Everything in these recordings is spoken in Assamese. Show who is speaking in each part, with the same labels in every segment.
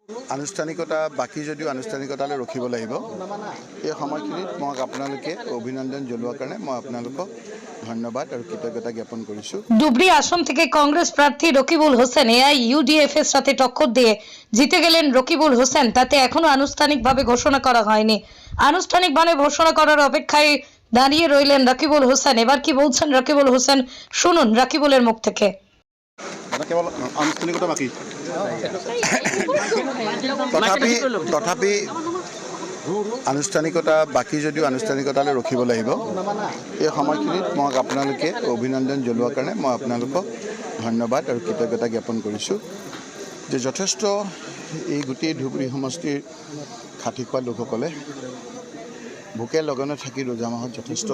Speaker 1: আনুষ্ঠানিকতা বাকী যদিও আনুষ্ঠানিকতালৈ ৰখিব লাগিব এই সময়খিনিত মই আপোনালোকে অভিনন্দন জনোৱাৰ কাৰণে মই আপোনালোকক ধন্যবাদ আৰু কৃতজ্ঞতা জ্ঞাপন কৰিছোঁ।
Speaker 2: ডুবরি আসন থেকে কংগ্রেস প্রার্থী রকিবুল হোসেন এআইইউডিএফ এর সাথে টক্কর দিয়ে জিতে গেলেন রকিবুল হোসেন। তাতে এখনো আনুষ্ঠানিকভাবে ঘোষণা করা হয়নি। আনুষ্ঠানিকভাবে ঘোষণা করার অপেক্ষায় দাঁড়িয়ে রইলেন রকিবুল হোসেন। এবার কি বলছেন রকিবুল হোসেন, শুনুন রকিবুলের মুখ থেকে।
Speaker 1: কেৱল আনুষ্ঠানিকতা বাকী তথাপি আনুষ্ঠানিকতা বাকী যদিও আনুষ্ঠানিকতালৈ ৰখিব লাগিব এই সময়খিনিত মই আপোনালোকে অভিনন্দন জনোৱাৰ কাৰণে মই আপোনালোকক ধন্যবাদ আৰু কৃতজ্ঞতা জ্ঞাপন কৰিছোঁ যে যথেষ্ট এই গোটেই ধুবুৰী সমষ্টিৰ খাটি খোৱা লোকসকলে ভোকে লগনে থাকি ৰোজা মাহত যথেষ্ট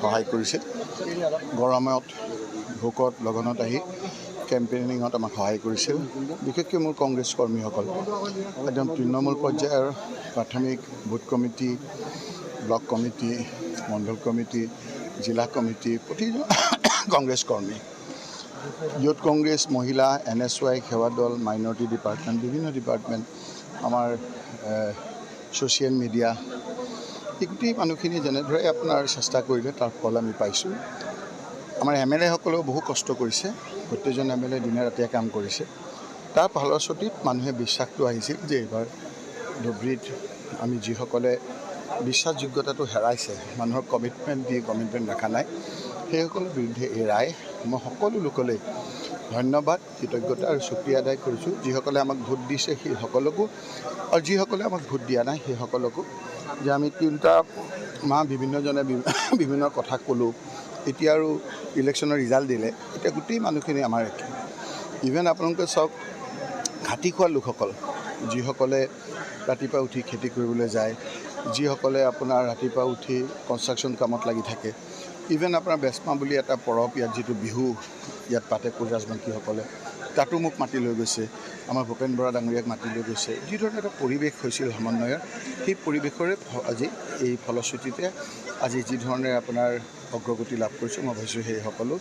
Speaker 1: সহায় কৰিছে। গৰমত ভোকত লগনত আহি কেম্পেইনিঙত আমাক সহায় কৰিছিল। বিশেষকৈ মোৰ কংগ্ৰেছ কৰ্মীসকল একদম তৃণমূল পৰ্যায়ৰ প্ৰাথমিক বুথ কমিটি, ব্লক কমিটি, মণ্ডল কমিটি, জিলা কমিটি, প্ৰতিজন কংগ্ৰেছ কৰ্মী, ইউথ কংগ্ৰেছ, মহিলা, NSY, সেৱা দল, মাইনৰিটি ডিপাৰ্টমেণ্ট, বিভিন্ন ডিপাৰ্টমেণ্ট, আমাৰ ছ'চিয়েল মিডিয়া, এই গোটেই মানুহখিনি যেনেদৰে আপোনাৰ চেষ্টা কৰিলে তাৰ ফল আমি পাইছোঁ। আমাৰ MLA সকলেও বহু কষ্ট কৰিছে, প্ৰত্যেকজন MLA দিনে ৰাতিয়ে কাম কৰিছে। তাৰ ফলশ্ৰুতিত মানুহে বিশ্বাসটো আহিছিল যে এইবাৰ ধুবুৰীত আমি যিসকলে বিশ্বাসযোগ্যতাটো হেৰাইছে, মানুহৰ কমিটমেণ্ট দেখা নাই, সেইসকলৰ বিৰুদ্ধে এই ৰায় মই সকলো লোকলৈ ধন্যবাদ, কৃতজ্ঞতা আৰু শুক্ৰিয়া আদায় কৰিছোঁ। যিসকলে আমাক ভোট দিছে সেই সকলকো আৰু যিসকলে আমাক ভোট দিয়া নাই সেই সকলকো, যে আমি 3টা মাহ বিভিন্নজনে বিভিন্ন কথা ক'লোঁ। এতিয়া আৰু ইলেকশ্যনৰ ৰিজাল্ট দিলে, এতিয়া গোটেই মানুহখিনি আমাৰ একে। ইভেন আপোনালোকে চাওক, ঘাটি খোৱা লোকসকল, যিসকলে ৰাতিপুৱা উঠি খেতি কৰিবলৈ যায়, যিসকলে আপোনাৰ ৰাতিপুৱা উঠি কনষ্ট্ৰাকশ্যন কামত লাগি থাকে, ইভেন আপোনাৰ বেচমা বুলি এটা পৰৱ ইয়াত যিটো বিহু ইয়াত পাতে কোৰাজবাংকীসকলে, তাতো মোক মাতি লৈ গৈছে। আমাৰ ভূপেন বৰা ডাঙৰীয়াক মাতি লৈ গৈছে। যি ধৰণে এটা পৰিৱেশ হৈছিল সমন্বয়ৰ, সেই পৰিৱেশৰে আজি এই ফলশ্ৰুতিতে আজি যি ধৰণে আপোনাৰ অগ্ৰগতি লাভ কৰিছোঁ, মই ভাবিছোঁ সেই সকলো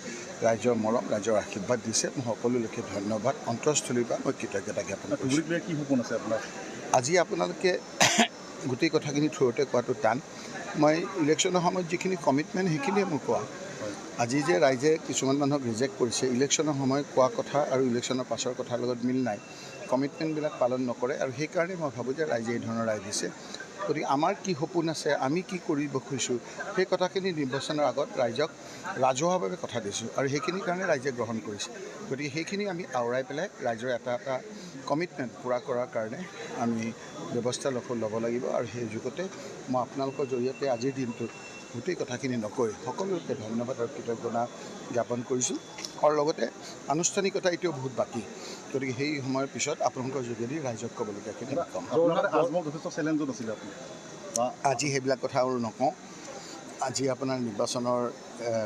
Speaker 1: ৰাইজৰ মৰম, ৰাইজৰ আশীৰ্বাদ দিছে। মই সকলো লোকে ধন্যবাদ অন্তৰস্থলীৰ পৰা মই কৃতজ্ঞতা জ্ঞাপন কৰিছোঁ।
Speaker 3: কি সপোন আছে আপোনাৰ?
Speaker 1: আজি আপোনালোকে গোটেই কথাখিনি থ্ৰুতে কোৱাটো টান। মই ইলেকশ্যনৰ সময়ত যিখিনি কমিটমেণ্ট সেইখিনিয়ে মোৰ কোৱা। আজি যে ৰাইজে কিছুমান মানুহক ৰিজেক্ট কৰিছে, ইলেকশ্যনৰ সময়ত কোৱা কথা আৰু ইলেকশ্যনৰ পাছৰ কথাৰ লগত মিল নাই, কমিটমেণ্টবিলাক পালন নকৰে, আৰু সেইকাৰণে মই ভাবোঁ যে ৰাইজে এই ধৰণৰ ৰায় দিছে। গতিকে আমাৰ কি সপোন আছে, আমি কি কৰিব খুজিছোঁ, সেই কথাখিনি নিৰ্বাচনৰ আগত ৰাইজক ৰাজহুৱাভাৱে কথা দিছোঁ, আৰু সেইখিনিৰ কাৰণে ৰাইজে গ্ৰহণ কৰিছে। গতিকে সেইখিনি আমি আওৰাই পেলাই ৰাইজৰ এটা কমিটমেণ্ট পূৰা কৰাৰ কাৰণে আমি ব্যৱস্থা ল'ব লাগিব। আৰু সেই যুগতে মই আপোনালোকৰ জৰিয়তে আজিৰ দিনটোত গোটেই কথাখিনি নকৈ সকলোকে ধন্যবাদ আৰু কৃতজ্ঞতা জ্ঞাপন কৰিছোঁ। আৰু লগতে আনুষ্ঠানিকতা এতিয়াও বহুত বাকী, গতিকে সেই সময়ৰ পিছত আপোনালোকৰ যোগেদি ৰাইজক ক'বলগীয়াখিনি ক'ম। আজি সেইবিলাক কথা আৰু নকওঁ। আজি আপোনাৰ নিৰ্বাচনৰ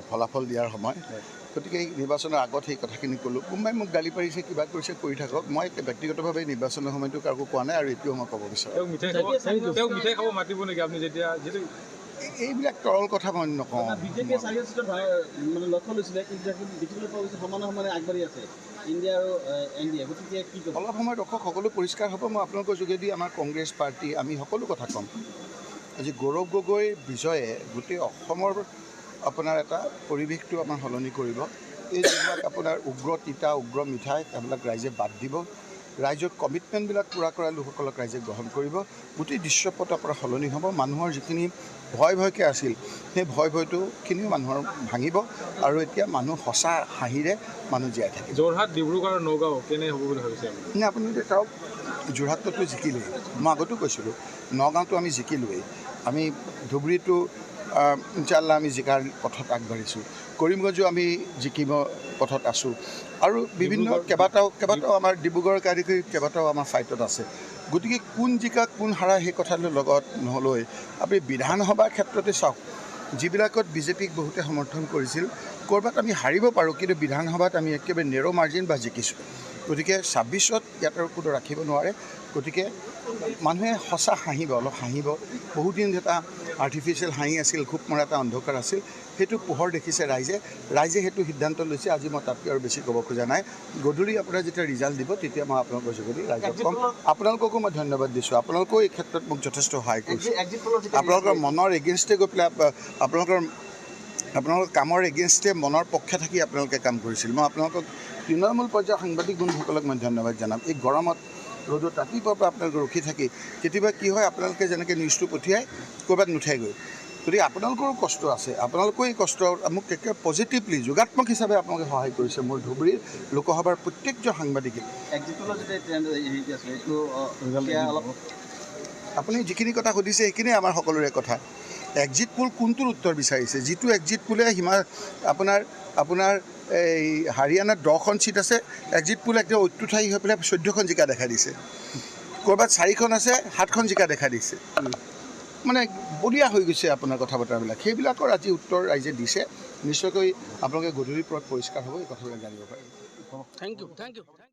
Speaker 1: ফলাফল দিয়াৰ সময়, গতিকে এই নিৰ্বাচনৰ আগত সেই কথাখিনি ক'লোঁ। কোনোবাই মোক গালি পাৰিছে, কিবা কৰিছে, কৰি থাকক। মই ব্যক্তিগতভাৱে নিৰ্বাচনৰ সময়টো কাকো কোৱা নাই, আৰু এতিয়াও মই ক'ব বিচাৰোঁ। এইবিলাক তৰল কথা মই নকওঁ। অলপ সময় ৰখক, সকলো পৰিষ্কাৰ হ'ব। মই আপোনালোকৰ যোগেদি আমাৰ কংগ্ৰেছ পাৰ্টি আমি সকলো কথা ক'ম। আজি গৌৰৱ গগৈ বিজয়ে গোটেই অসমৰ আপোনাৰ এটা পৰিৱেশটো আমাৰ সলনি কৰিব। এই যিবিলাক আপোনাৰ উগ্ৰ তিতা, উগ্ৰ মিঠাই, সেইবিলাক ৰাইজে বাদ দিব। ৰাইজৰ কমিটমেণ্টবিলাক পূৰা কৰা লোকসকলক ৰাইজে গ্ৰহণ কৰিব। গোটেই দৃশ্যপট আপোনাৰ সলনি হ'ব। মানুহৰ যিখিনি ভয়কৈ আছিল, সেই ভয়খিনিও মানুহৰ ভাঙিব, আৰু এতিয়া মানুহ সঁচা হাঁহিৰে মানুহ জীয়াই থাকে।
Speaker 3: যোৰহাট, ডিব্ৰুগড় আৰু নগাঁও কেনে হ'ব বুলি ভাবিছে?
Speaker 1: নে আপুনি চাওক, যোৰহাটতো জিকিলেই, মই আগতো কৈছিলোঁ, নগাঁৱতো আমি জিকিলোৱেই, আমি ধুবুৰীতো ইনশাল্লাহ আমি জিকাৰ পথত আগবাঢ়িছোঁ, কৰিমগঞ্জো আমি জিকিব পথত আছোঁ, আৰু বিভিন্ন কেইবাটাও আমাৰ ডিব্ৰুগড়কে আদি কৰি কেইবাটাও আমাৰ ফাইটত আছে। গতিকে কোন জিকা কোন হাৰা সেই কথাটোৰ লগত নহ'লৈ আপুনি বিধানসভাৰ ক্ষেত্ৰতে চাওক, যিবিলাকত বিজেপিক বহুতে সমৰ্থন কৰিছিল, ক'ৰবাত আমি হাৰিব পাৰোঁ, কিন্তু বিধানসভাত আমি একেবাৰে নেৰ' মাৰ্জিন বা জিকিছোঁ। গতিকে 26ত ইয়াত আৰু কোনো ৰাখিব নোৱাৰে। গতিকে মানুহে সঁচা হাঁহিব, অলপ হাঁহিব। বহুদিন এটা আৰ্টিফিচিয়েল হাঁহি আছিল, খুব মৰা এটা অন্ধকাৰ আছিল, সেইটো পোহৰ দেখিছে ৰাইজে সেইটো সিদ্ধান্ত লৈছে। আজি মই তাতকৈ আৰু বেছি ক'ব খোজা নাই। গধূলি আপোনাৰ যেতিয়া ৰিজাল্ট দিব তেতিয়া মই আপোনালোকৰ যোগেদি ৰাইজক ক'ম। আপোনালোককো মই ধন্যবাদ দিছোঁ, আপোনালোকেও এই ক্ষেত্ৰত মোক যথেষ্ট সহায় কৰিছে। আপোনালোকৰ মনৰ এগেইনষ্টে গৈ পেলাই আপোনালোকৰ কামৰ এগেইনষ্টে মনৰ পক্ষে থাকি আপোনালোকে কাম কৰিছিল। মই আপোনালোকক তৃণমূল পৰ্যায়ৰ সাংবাদিক বন্ধুসকলক মই ধন্যবাদ জনাম। এই গৰমত ৰ'দত ৰাতিপুৱাৰ পৰা আপোনালোকে ৰখি থাকি কেতিয়াবা কি হয়, আপোনালোকে যেনেকৈ নিউজটো পঠিয়াই ক'ৰবাত নুঠেগৈ। গতিকে আপোনালোকৰো কষ্ট আছে, আপোনালোকেও এই কষ্ট মোক একেবাৰে পজিটিভলি যোগাত্মক হিচাপে আপোনালোকে সহায় কৰিছে। মোৰ ধুবুৰীৰ লোকসভাৰ প্ৰত্যেকজন সাংবাদিকে আপুনি যিখিনি কথা সুধিছে সেইখিনিয়ে আমাৰ সকলোৰে কথা। এক্সিট পোল কোনটোৰ উত্তৰ বিচাৰিছে? যিটো এক্সিট পোলে আপোনাৰ এই হাৰিয়ানাত 10খন ছিট আছে, এক্সিট পোল একদম অত্যুৎসাহী হৈ পেলাই 14খন জিকা দেখা দিছে। ক'ৰবাত 4খন আছে, 7খন জিকা দেখা দিছে। মানে বলিয়া হৈ গৈছে আপোনাৰ কথা বতৰাবিলাক। সেইবিলাকৰ আজি উত্তৰ ৰাইজে দিছে। নিশ্চয়কৈ আপোনালোকে গধূলিৰ পৰত পৰিষ্কাৰ হ'ব, এই কথাবিলাক জানিব পাৰিব।
Speaker 3: Thank U.